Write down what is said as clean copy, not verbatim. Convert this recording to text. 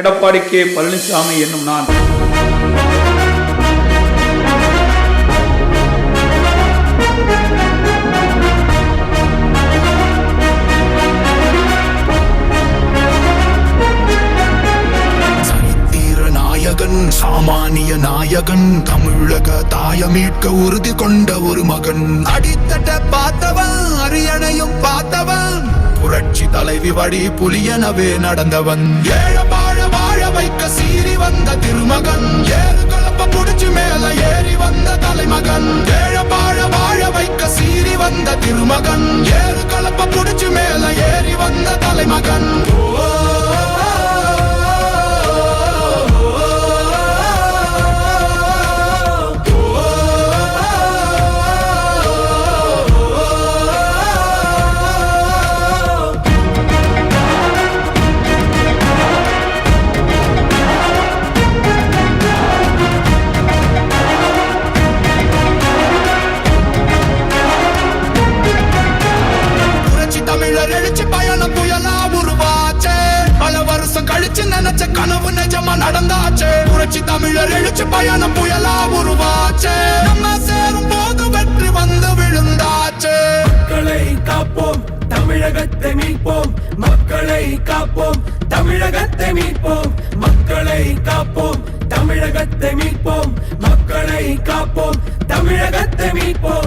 Edappadi K Palaniswami என்னும் நான் சாமானிய நாயகன், தமிழக தாய மீட்க உறுதி கொண்ட ஒரு மகன். அடித்தட்ட பார்த்தவன், அரியணையும் பார்த்தவன், புரட்சி தலைவி வழி புலியனவே நடந்தவன். ஏழ வாழ வாழ வைக்க சீறி வந்த திருமகன், ஏறு கலப்ப புடிச்சு மேல ஏறி வந்த தலைமகன். ஏழ வாழ வாழ வைக்க சீறி வந்த திருமகன், ஏறு கலப்ப புடிச்சு மேல ஏறி வந்த தலைமகன். எழுச்சி பயணம் புயலா உருவாச்சே, பல வருஷம் கழிச்சு நினைச்ச கனவு நிஜமா நடந்தாச்சே. புரட்சி தமிழர் எழுச்சி பயணம் புயலா உருவாச்சே, நம்ம சேரும் போது வெற்றி வந்து விழுந்தாச்சே. மக்களை காப்போம், தமிழகத்தை மீட்போம். மக்களை காப்போம், தமிழகத்தை மீட்போம். மக்களை காப்போம், தமிழகத்தை மீட்போம். மக்களை காப்போம், தமிழகத்தை மீட்போம்.